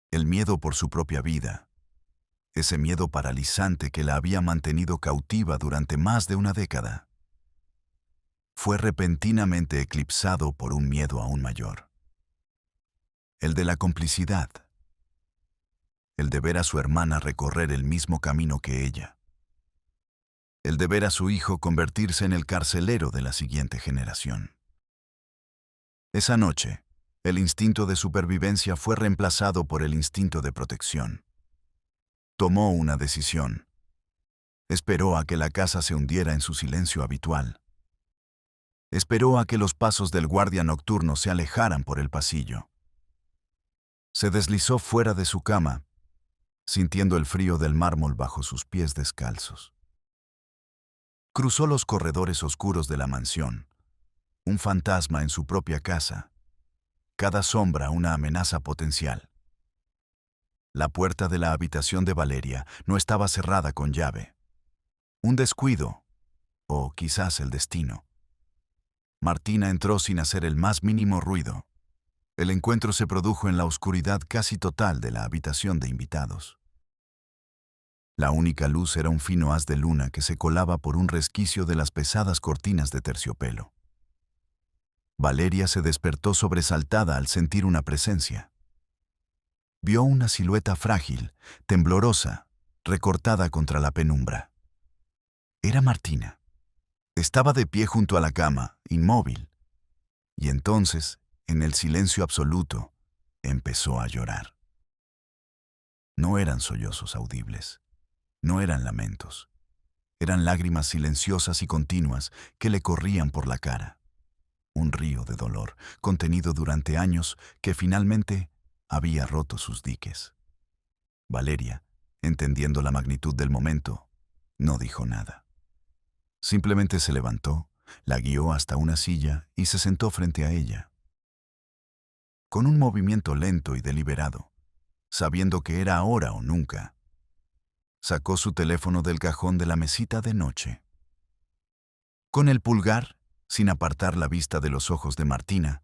El miedo por su propia vida, ese miedo paralizante que la había mantenido cautiva durante más de una década, fue repentinamente eclipsado por un miedo aún mayor. El de la complicidad. El de ver a su hermana recorrer el mismo camino que ella. El de ver a su hijo convertirse en el carcelero de la siguiente generación. Esa noche, el instinto de supervivencia fue reemplazado por el instinto de protección. Tomó una decisión. Esperó a que la casa se hundiera en su silencio habitual. Esperó a que los pasos del guardia nocturno se alejaran por el pasillo. Se deslizó fuera de su cama, sintiendo el frío del mármol bajo sus pies descalzos. Cruzó los corredores oscuros de la mansión, un fantasma en su propia casa, cada sombra una amenaza potencial. La puerta de la habitación de Valeria no estaba cerrada con llave. Un descuido, o quizás el destino. Martina entró sin hacer el más mínimo ruido. El encuentro se produjo en la oscuridad casi total de la habitación de invitados. La única luz era un fino haz de luna que se colaba por un resquicio de las pesadas cortinas de terciopelo. Valeria se despertó sobresaltada al sentir una presencia. Vio una silueta frágil, temblorosa, recortada contra la penumbra. Era Martina. Estaba de pie junto a la cama, inmóvil. Y entonces, en el silencio absoluto, empezó a llorar. No eran sollozos audibles. No eran lamentos. Eran lágrimas silenciosas y continuas que le corrían por la cara. Un río de dolor, contenido durante años, que finalmente había roto sus diques. Valeria, entendiendo la magnitud del momento, no dijo nada. Simplemente se levantó, la guió hasta una silla y se sentó frente a ella. Con un movimiento lento y deliberado, sabiendo que era ahora o nunca, sacó su teléfono del cajón de la mesita de noche. Con el pulgar, sin apartar la vista de los ojos de Martina,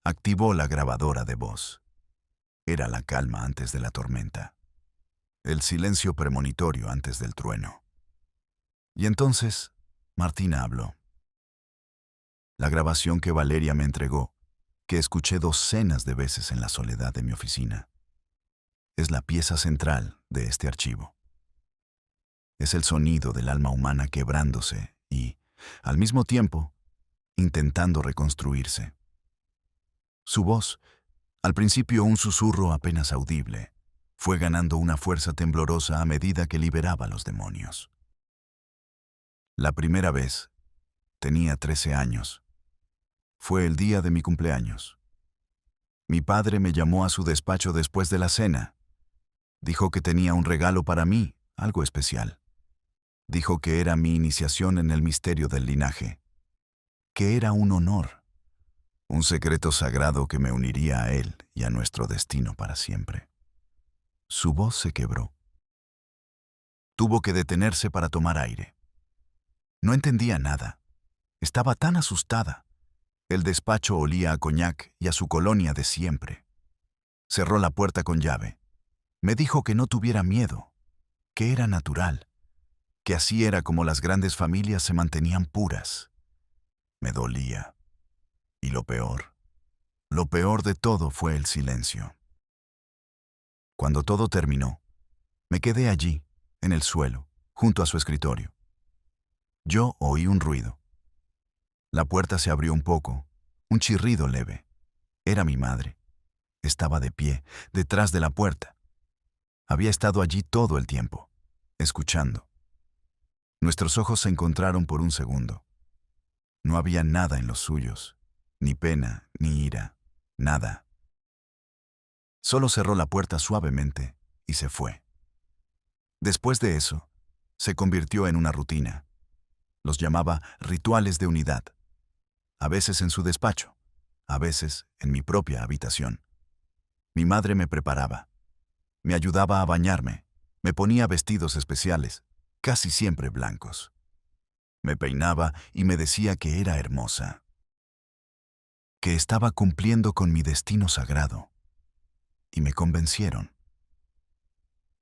activó la grabadora de voz. Era la calma antes de la tormenta, el silencio premonitorio antes del trueno. Y entonces, Martina habló. La grabación que Valeria me entregó, que escuché docenas de veces en la soledad de mi oficina, es la pieza central de este archivo. Es el sonido del alma humana quebrándose y, al mismo tiempo, intentando reconstruirse. Su voz, al principio un susurro apenas audible, fue ganando una fuerza temblorosa a medida que liberaba a los demonios. La primera vez, tenía 13 años. Fue el día de mi cumpleaños. Mi padre me llamó a su despacho después de la cena. Dijo que tenía un regalo para mí, algo especial. Dijo que era mi iniciación en el misterio del linaje, que era un honor, un secreto sagrado que me uniría a él y a nuestro destino para siempre. Su voz se quebró. Tuvo que detenerse para tomar aire. No entendía nada. Estaba tan asustada. El despacho olía a coñac y a su colonia de siempre. Cerró la puerta con llave. Me dijo que no tuviera miedo, que era natural, que así era como las grandes familias se mantenían puras. Me dolía. Y lo peor de todo fue el silencio. Cuando todo terminó, me quedé allí, en el suelo, junto a su escritorio. Yo oí un ruido. La puerta se abrió un poco, un chirrido leve. Era mi madre. Estaba de pie, detrás de la puerta. Había estado allí todo el tiempo, escuchando. Nuestros ojos se encontraron por un segundo. No había nada en los suyos, ni pena, ni ira, nada. Solo cerró la puerta suavemente y se fue. Después de eso, se convirtió en una rutina. Los llamaba rituales de unidad. A veces en su despacho, a veces en mi propia habitación. Mi madre me preparaba, me ayudaba a bañarme, me ponía vestidos especiales, casi siempre blancos. Me peinaba y me decía que era hermosa, que estaba cumpliendo con mi destino sagrado. Y me convencieron.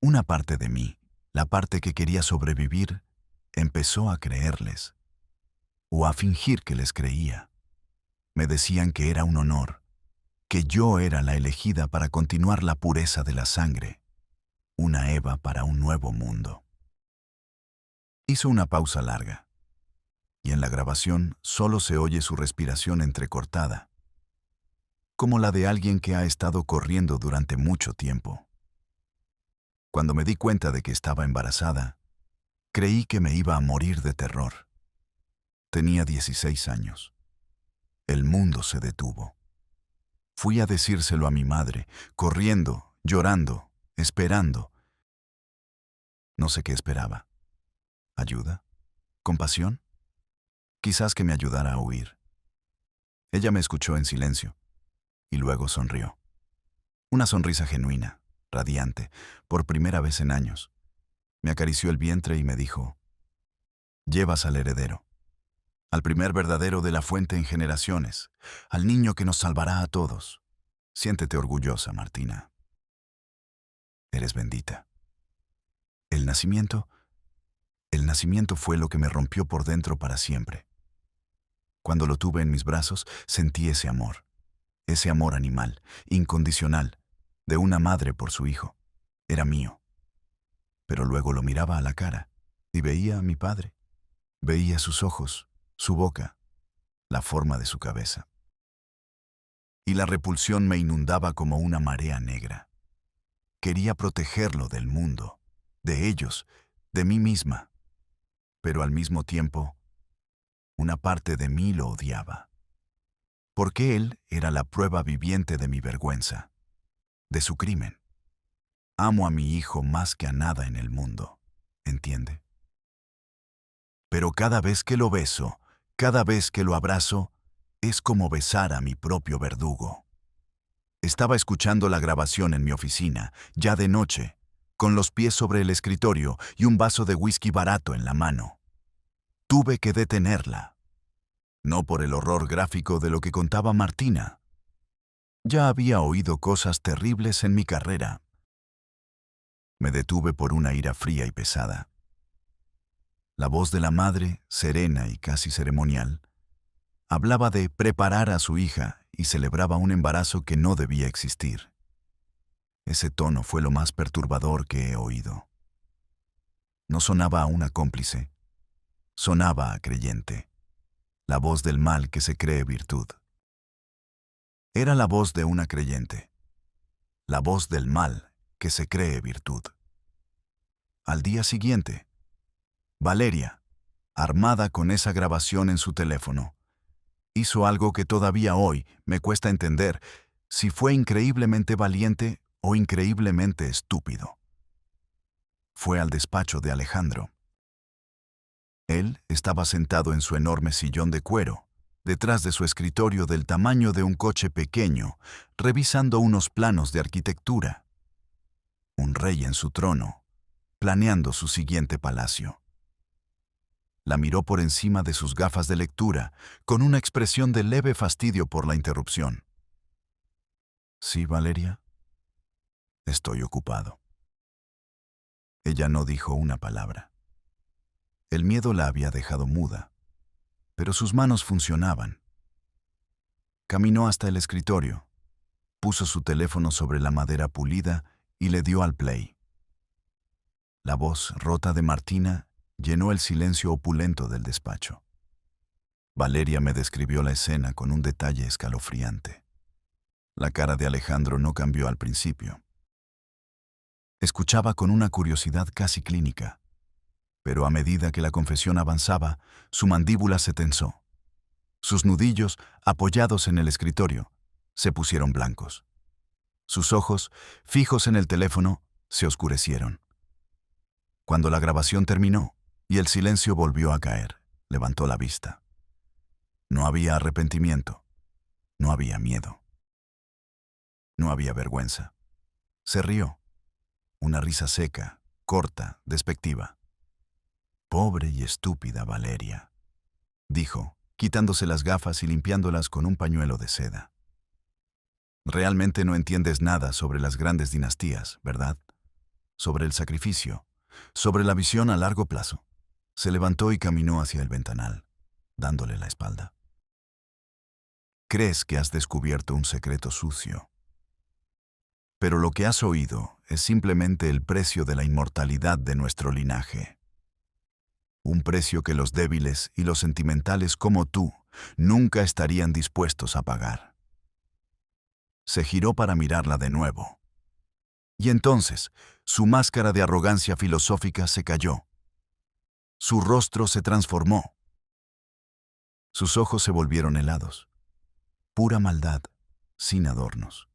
Una parte de mí, la parte que quería sobrevivir, empezó a creerles, o a fingir que les creía. Me decían que era un honor, que yo era la elegida para continuar la pureza de la sangre, una Eva para un nuevo mundo. Hizo una pausa larga, y en la grabación solo se oye su respiración entrecortada, como la de alguien que ha estado corriendo durante mucho tiempo. Cuando me di cuenta de que estaba embarazada, creí que me iba a morir de terror. Tenía 16 años. El mundo se detuvo. Fui a decírselo a mi madre, corriendo, llorando, esperando. No sé qué esperaba. ¿Ayuda? ¿Compasión? Quizás que me ayudara a huir. Ella me escuchó en silencio y luego sonrió. Una sonrisa genuina, radiante, por primera vez en años. Me acarició el vientre y me dijo: «Llevas al heredero, al primer verdadero de la fuente en generaciones, al niño que nos salvará a todos. Siéntete orgullosa, Martina. Eres bendita». El nacimiento fue lo que me rompió por dentro para siempre. Cuando lo tuve en mis brazos, sentí ese amor animal, incondicional, de una madre por su hijo. Era mío. Pero luego lo miraba a la cara y veía a mi padre. Veía sus ojos, su boca, la forma de su cabeza. Y la repulsión me inundaba como una marea negra. Quería protegerlo del mundo, de ellos, de mí misma. Pero al mismo tiempo, una parte de mí lo odiaba. Porque él era la prueba viviente de mi vergüenza, de su crimen. Amo a mi hijo más que a nada en el mundo, ¿entiende? Pero cada vez que lo beso, cada vez que lo abrazo, es como besar a mi propio verdugo. Estaba escuchando la grabación en mi oficina, ya de noche, con los pies sobre el escritorio y un vaso de whisky barato en la mano. Tuve que detenerla. No por el horror gráfico de lo que contaba Martina. Ya había oído cosas terribles en mi carrera. Me detuve por una ira fría y pesada. La voz de la madre, serena y casi ceremonial, hablaba de preparar a su hija y celebraba un embarazo que no debía existir. Ese tono fue lo más perturbador que he oído. No sonaba a una cómplice, sonaba a creyente, la voz del mal que se cree virtud. Era la voz de una creyente, la voz del mal que se cree virtud. Al día siguiente, Valeria, armada con esa grabación en su teléfono, hizo algo que todavía hoy me cuesta entender si fue increíblemente valiente o increíblemente estúpido. Fue al despacho de Alejandro. Él estaba sentado en su enorme sillón de cuero, detrás de su escritorio del tamaño de un coche pequeño, revisando unos planos de arquitectura. Un rey en su trono, planeando su siguiente palacio. La miró por encima de sus gafas de lectura, con una expresión de leve fastidio por la interrupción. «¿Sí, Valeria?» «Estoy ocupado». Ella no dijo una palabra. El miedo la había dejado muda, pero sus manos funcionaban. Caminó hasta el escritorio, puso su teléfono sobre la madera pulida y le dio al play. La voz rota de Martina llenó el silencio opulento del despacho. Valeria me describió la escena con un detalle escalofriante. La cara de Alejandro no cambió al principio. Escuchaba con una curiosidad casi clínica, pero a medida que la confesión avanzaba, su mandíbula se tensó. Sus nudillos, apoyados en el escritorio, se pusieron blancos. Sus ojos, fijos en el teléfono, se oscurecieron. Cuando la grabación terminó y el silencio volvió a caer, levantó la vista. No había arrepentimiento, no había miedo, no había vergüenza. Se rió, una risa seca, corta, despectiva. «Pobre y estúpida Valeria», dijo, quitándose las gafas y limpiándolas con un pañuelo de seda. «Realmente no entiendes nada sobre las grandes dinastías, ¿verdad? Sobre el sacrificio, sobre la visión a largo plazo». Se levantó y caminó hacia el ventanal, dándole la espalda. «Crees que has descubierto un secreto sucio. Pero lo que has oído es simplemente el precio de la inmortalidad de nuestro linaje. Un precio que los débiles y los sentimentales como tú nunca estarían dispuestos a pagar». Se giró para mirarla de nuevo. Y entonces, su máscara de arrogancia filosófica se cayó. Su rostro se transformó. Sus ojos se volvieron helados. Pura maldad, sin adornos.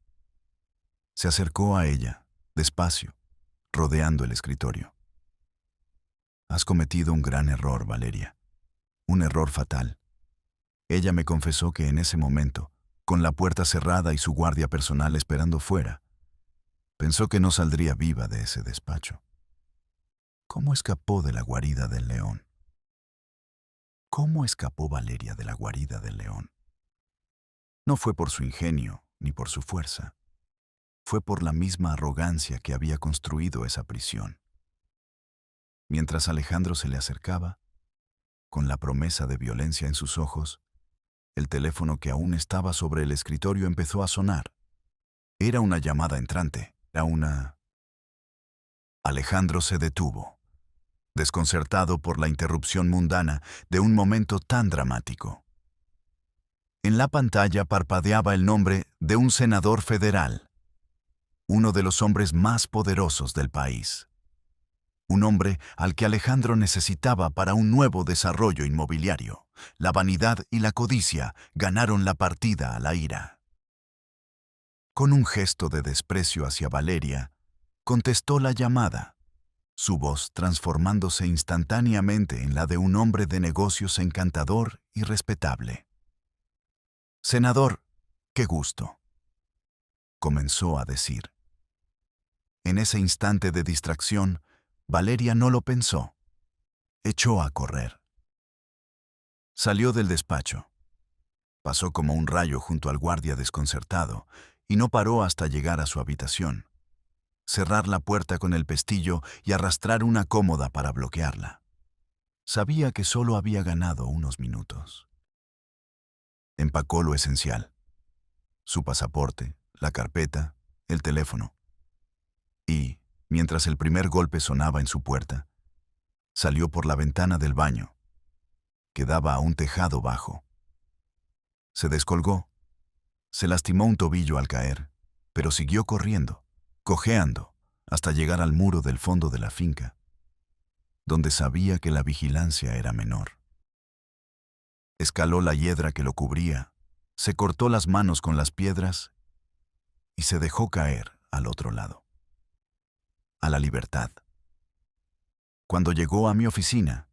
Se acercó a ella, despacio, rodeando el escritorio. Has cometido un gran error, Valeria. Un error fatal. Ella me confesó que en ese momento, con la puerta cerrada y su guardia personal esperando fuera, pensó que no saldría viva de ese despacho. ¿Cómo escapó de la guarida del león? ¿Cómo escapó Valeria de la guarida del león? No fue por su ingenio ni por su fuerza. Fue por la misma arrogancia que había construido esa prisión. Mientras Alejandro se le acercaba, con la promesa de violencia en sus ojos, el teléfono que aún estaba sobre el escritorio empezó a sonar. Era una llamada entrante. Era una... Alejandro se detuvo, desconcertado por la interrupción mundana de un momento tan dramático. En la pantalla parpadeaba el nombre de un senador federal, uno de los hombres más poderosos del país. Un hombre al que Alejandro necesitaba para un nuevo desarrollo inmobiliario. La vanidad y la codicia ganaron la partida a la ira. Con un gesto de desprecio hacia Valeria, contestó la llamada, su voz transformándose instantáneamente en la de un hombre de negocios encantador y respetable. «Senador, qué gusto», comenzó a decir. En ese instante de distracción, Valeria no lo pensó. Echó a correr. Salió del despacho. Pasó como un rayo junto al guardia desconcertado y no paró hasta llegar a su habitación. Cerrar la puerta con el pestillo y arrastrar una cómoda para bloquearla. Sabía que solo había ganado unos minutos. Empacó lo esencial: su pasaporte, la carpeta, el teléfono. Y, mientras el primer golpe sonaba en su puerta, salió por la ventana del baño, que daba a un tejado bajo. Se descolgó, se lastimó un tobillo al caer, pero siguió corriendo, cojeando, hasta llegar al muro del fondo de la finca, donde sabía que la vigilancia era menor. Escaló la hiedra que lo cubría, se cortó las manos con las piedras y se dejó caer al otro lado, a la libertad. Cuando llegó a mi oficina,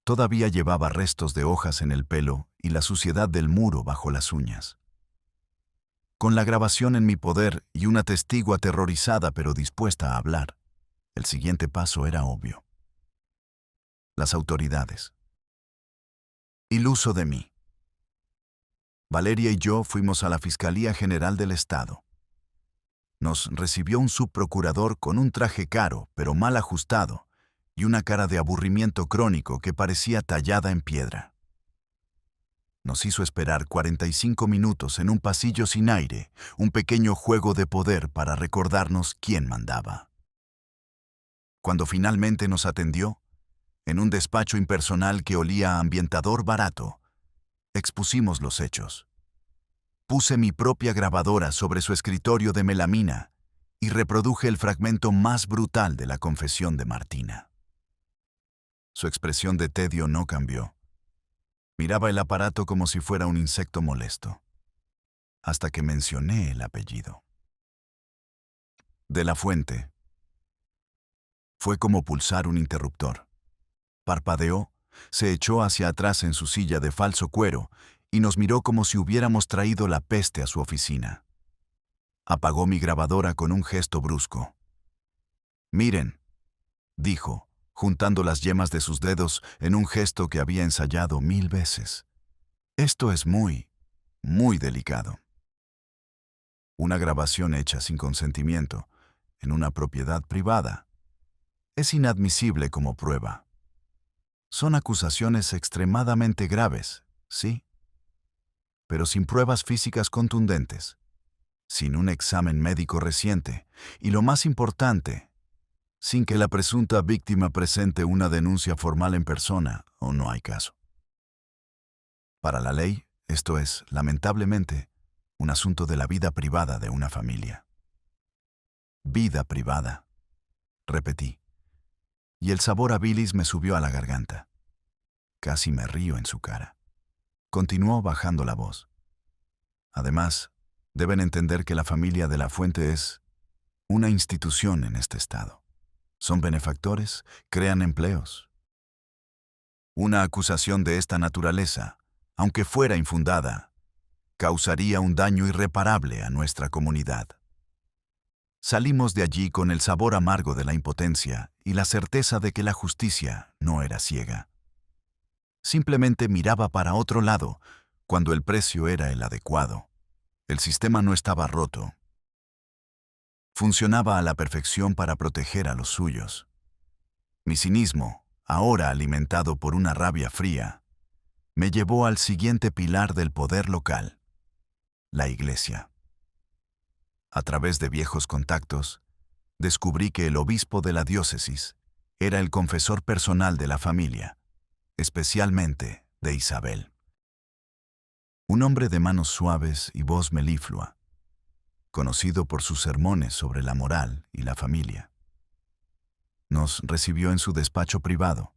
todavía llevaba restos de hojas en el pelo y la suciedad del muro bajo las uñas. Con la grabación en mi poder y una testigo aterrorizada pero dispuesta a hablar, el siguiente paso era obvio. Las autoridades. Iluso de mí. Valeria y yo fuimos a la Fiscalía General del Estado. Nos recibió un subprocurador con un traje caro pero mal ajustado y una cara de aburrimiento crónico que parecía tallada en piedra. Nos hizo esperar 45 minutos en un pasillo sin aire, un pequeño juego de poder para recordarnos quién mandaba. Cuando finalmente nos atendió, en un despacho impersonal que olía a ambientador barato, expusimos los hechos. Puse mi propia grabadora sobre su escritorio de melamina y reproduje el fragmento más brutal de la confesión de Martina. Su expresión de tedio no cambió. Miraba el aparato como si fuera un insecto molesto, hasta que mencioné el apellido. De la Fuente. Fue como pulsar un interruptor. Parpadeó, se echó hacia atrás en su silla de falso cuero y nos miró como si hubiéramos traído la peste a su oficina. Apagó mi grabadora con un gesto brusco. «Miren», dijo, juntando las yemas de sus dedos en un gesto que había ensayado 1000 veces. «Esto es muy, muy delicado. Una grabación hecha sin consentimiento, en una propiedad privada, es inadmisible como prueba. Son acusaciones extremadamente graves, sí, pero sin pruebas físicas contundentes, sin un examen médico reciente y, lo más importante, sin que la presunta víctima presente una denuncia formal en persona, o no hay caso. Para la ley, esto es, lamentablemente, un asunto de la vida privada de una familia. Vida privada, repetí, y el sabor a bilis me subió a la garganta. Casi me río en su cara. Continuó bajando la voz. Además, deben entender que la familia de la Fuente es una institución en este estado. Son benefactores, crean empleos. Una acusación de esta naturaleza, aunque fuera infundada, causaría un daño irreparable a nuestra comunidad. Salimos de allí con el sabor amargo de la impotencia y la certeza de que la justicia no era ciega. Simplemente miraba para otro lado cuando el precio era el adecuado. El sistema no estaba roto. Funcionaba a la perfección para proteger a los suyos. Mi cinismo, ahora alimentado por una rabia fría, me llevó al siguiente pilar del poder local, la iglesia. A través de viejos contactos, descubrí que el obispo de la diócesis era el confesor personal de la familia, especialmente de Isabel. Un hombre de manos suaves y voz meliflua, conocido por sus sermones sobre la moral y la familia. Nos recibió en su despacho privado,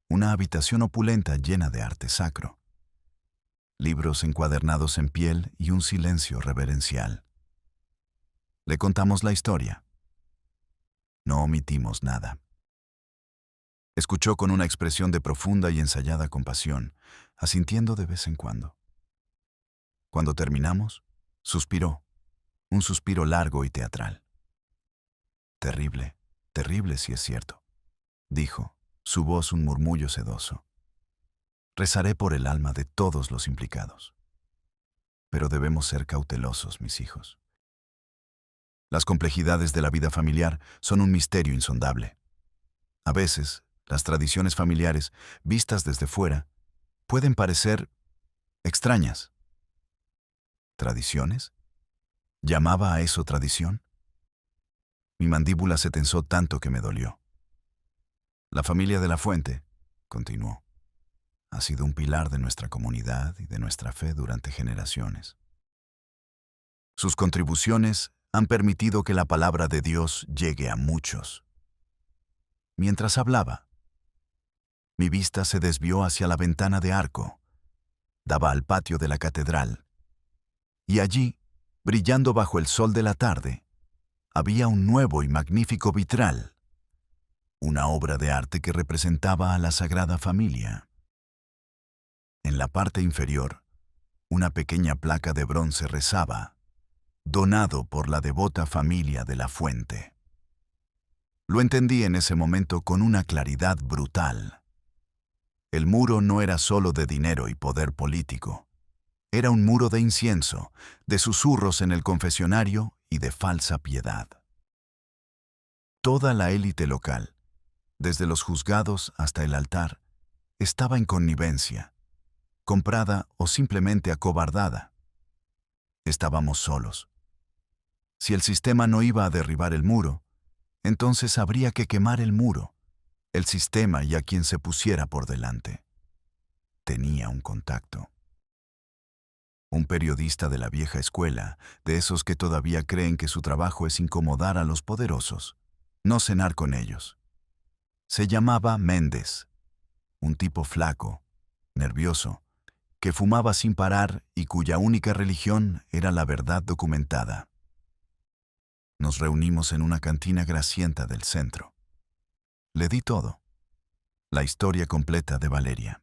una habitación opulenta llena de arte sacro, libros encuadernados en piel y un silencio reverencial. Le contamos la historia. No omitimos nada. Escuchó con una expresión de profunda y ensayada compasión, asintiendo de vez en cuando. Cuando terminamos, suspiró, un suspiro largo y teatral. Terrible, terrible si es cierto, dijo, su voz un murmullo sedoso. Rezaré por el alma de todos los implicados. Pero debemos ser cautelosos, mis hijos. Las complejidades de la vida familiar son un misterio insondable. A veces, las tradiciones familiares, vistas desde fuera, pueden parecer extrañas. ¿Tradiciones? ¿Llamaba a eso tradición? Mi mandíbula se tensó tanto que me dolió. La familia de la Fuente, continuó, ha sido un pilar de nuestra comunidad y de nuestra fe durante generaciones. Sus contribuciones han permitido que la palabra de Dios llegue a muchos. Mientras hablaba, mi vista se desvió hacia la ventana de arco. Daba al patio de la catedral. Y allí, brillando bajo el sol de la tarde, había un nuevo y magnífico vitral, una obra de arte que representaba a la Sagrada Familia. En la parte inferior, una pequeña placa de bronce rezaba, donado por la devota familia de la Fuente. Lo entendí en ese momento con una claridad brutal. El muro no era solo de dinero y poder político. Era un muro de incienso, de susurros en el confesionario y de falsa piedad. Toda la élite local, desde los juzgados hasta el altar, estaba en connivencia, comprada o simplemente acobardada. Estábamos solos. Si el sistema no iba a derribar el muro, entonces habría que quemar el muro, el sistema y a quien se pusiera por delante. Tenía un contacto. Un periodista de la vieja escuela, de esos que todavía creen que su trabajo es incomodar a los poderosos, no cenar con ellos. Se llamaba Méndez, un tipo flaco, nervioso, que fumaba sin parar y cuya única religión era la verdad documentada. Nos reunimos en una cantina grasienta del centro. Le di todo. La historia completa de Valeria.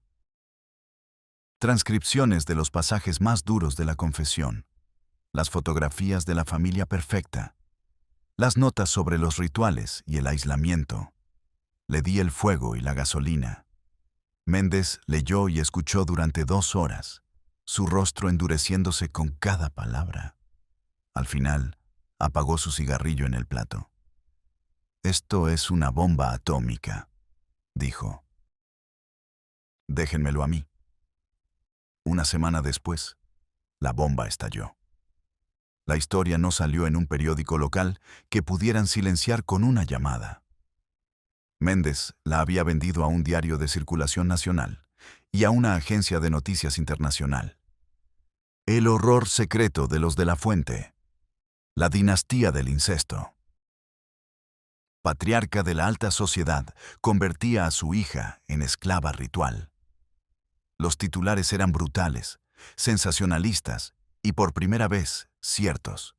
Transcripciones de los pasajes más duros de la confesión, las fotografías de la familia perfecta, las notas sobre los rituales y el aislamiento. Le di el fuego y la gasolina. Méndez leyó y escuchó durante 2 horas, su rostro endureciéndose con cada palabra. Al final, apagó su cigarrillo en el plato. «Esto es una bomba atómica», dijo. «Déjenmelo a mí». Una semana después, la bomba estalló. La historia no salió en un periódico local que pudieran silenciar con una llamada. Méndez la había vendido a un diario de circulación nacional y a una agencia de noticias internacional. El horror secreto de los de la Fuente. La dinastía del incesto. patriarca de la alta sociedad, convertía a su hija en esclava ritual. Los titulares eran brutales, sensacionalistas y por primera vez ciertos.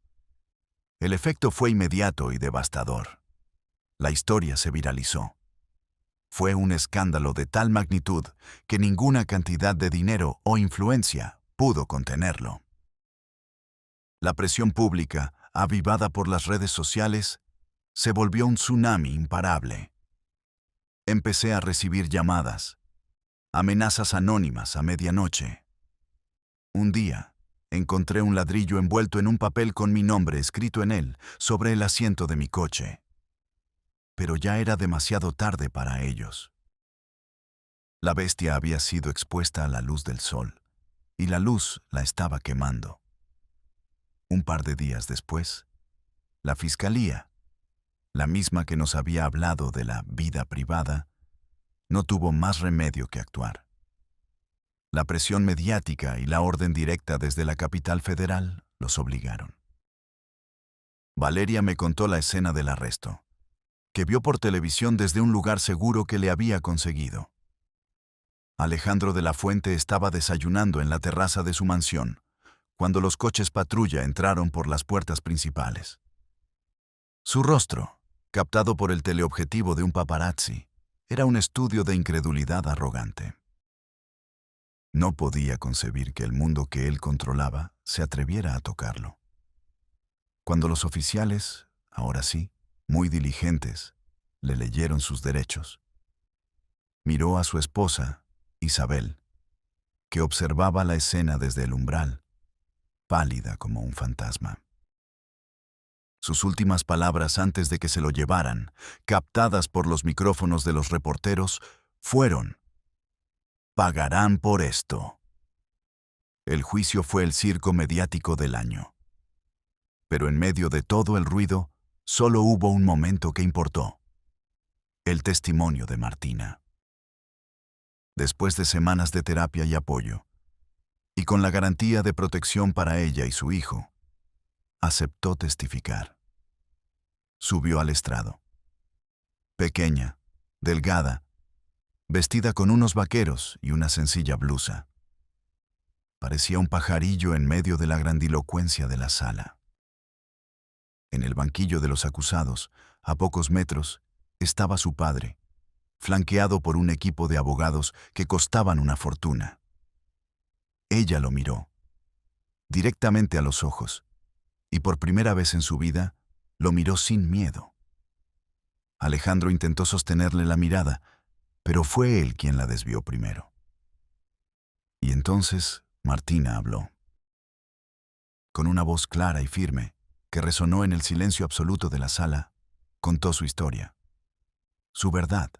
El efecto fue inmediato y devastador. La historia se viralizó. Fue un escándalo de tal magnitud que ninguna cantidad de dinero o influencia pudo contenerlo. La presión pública, avivada por las redes sociales, se volvió un tsunami imparable. Empecé a recibir llamadas, amenazas anónimas a medianoche. Un día, encontré un ladrillo envuelto en un papel con mi nombre escrito en él sobre el asiento de mi coche. Pero ya era demasiado tarde para ellos. La bestia había sido expuesta a la luz del sol, y la luz la estaba quemando. Un par de días después, la fiscalía, la misma que nos había hablado de la vida privada, no tuvo más remedio que actuar. La presión mediática y la orden directa desde la capital federal los obligaron. Valeria me contó la escena del arresto, que vio por televisión desde un lugar seguro que le había conseguido. Alejandro de la Fuente estaba desayunando en la terraza de su mansión, cuando los coches patrulla entraron por las puertas principales. Su rostro, captado por el teleobjetivo de un paparazzi, era un estudio de incredulidad arrogante. No podía concebir que el mundo que él controlaba se atreviera a tocarlo. Cuando los oficiales, ahora sí, muy diligentes, le leyeron sus derechos, miró a su esposa, Isabel, que observaba la escena desde el umbral, pálida como un fantasma. Sus últimas palabras antes de que se lo llevaran, captadas por los micrófonos de los reporteros, fueron: «Pagarán por esto». El juicio fue el circo mediático del año. Pero en medio de todo el ruido, solo hubo un momento que importó: el testimonio de Martina. Después de semanas de terapia y apoyo, y con la garantía de protección para ella y su hijo, aceptó testificar. Subió al estrado. Pequeña, delgada, vestida con unos vaqueros y una sencilla blusa. Parecía un pajarillo en medio de la grandilocuencia de la sala. En el banquillo de los acusados, a pocos metros, estaba su padre, flanqueado por un equipo de abogados que costaban una fortuna. Ella lo miró, directamente a los ojos, y por primera vez en su vida, lo miró sin miedo. Alejandro intentó sostenerle la mirada, pero fue él quien la desvió primero. Y entonces Martina habló. Con una voz clara y firme, que resonó en el silencio absoluto de la sala, contó su historia, su verdad.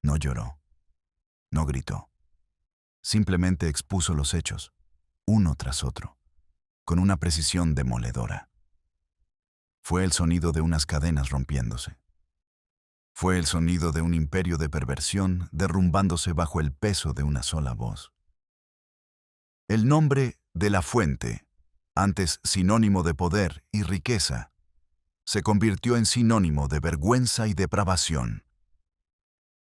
No lloró, no gritó. Simplemente expuso los hechos, uno tras otro, con una precisión demoledora. Fue el sonido de unas cadenas rompiéndose. Fue el sonido de un imperio de perversión derrumbándose bajo el peso de una sola voz. El nombre de la Fuente, antes sinónimo de poder y riqueza, se convirtió en sinónimo de vergüenza y depravación.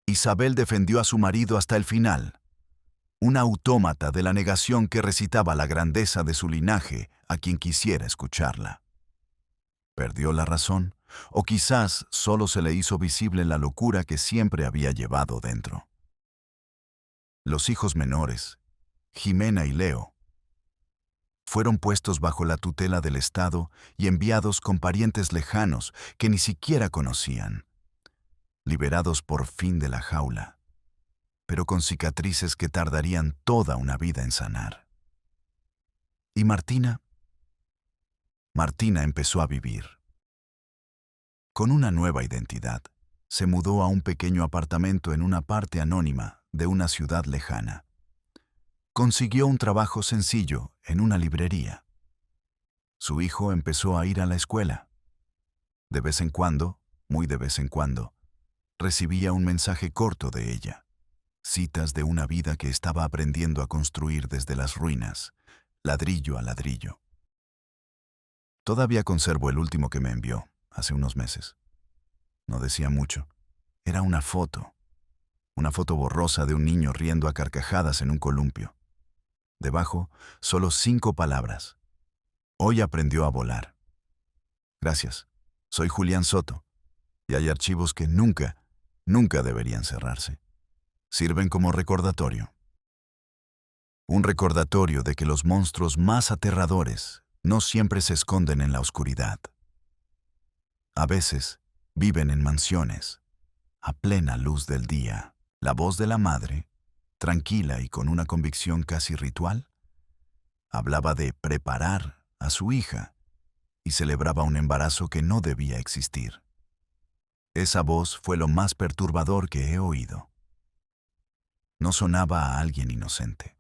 Isabel defendió a su marido hasta el final, un autómata de la negación que recitaba la grandeza de su linaje a quien quisiera escucharla. ¿Perdió la razón? O quizás solo se le hizo visible la locura que siempre había llevado dentro. Los hijos menores, Jimena y Leo, fueron puestos bajo la tutela del Estado y enviados con parientes lejanos que ni siquiera conocían, liberados por fin de la jaula, pero con cicatrices que tardarían toda una vida en sanar. ¿Y Martina? Martina empezó a vivir. Con una nueva identidad, se mudó a un pequeño apartamento en una parte anónima de una ciudad lejana. Consiguió un trabajo sencillo en una librería. Su hijo empezó a ir a la escuela. De vez en cuando, muy de vez en cuando, recibía un mensaje corto de ella, citas de una vida que estaba aprendiendo a construir desde las ruinas, ladrillo a ladrillo. Todavía conservo el último que me envió, hace unos meses. No decía mucho. Era una foto borrosa de un niño riendo a carcajadas en un columpio. Debajo, solo 5 palabras. Hoy aprendió a volar. Gracias. Soy Julián Soto. Y hay archivos que nunca deberían cerrarse. Sirven como recordatorio. Un recordatorio de que los monstruos más aterradores no siempre se esconden en la oscuridad. A veces viven en mansiones, a plena luz del día. La voz de la madre, tranquila y con una convicción casi ritual, hablaba de preparar a su hija y celebraba un embarazo que no debía existir. Esa voz fue lo más perturbador que he oído. No sonaba a alguien inocente.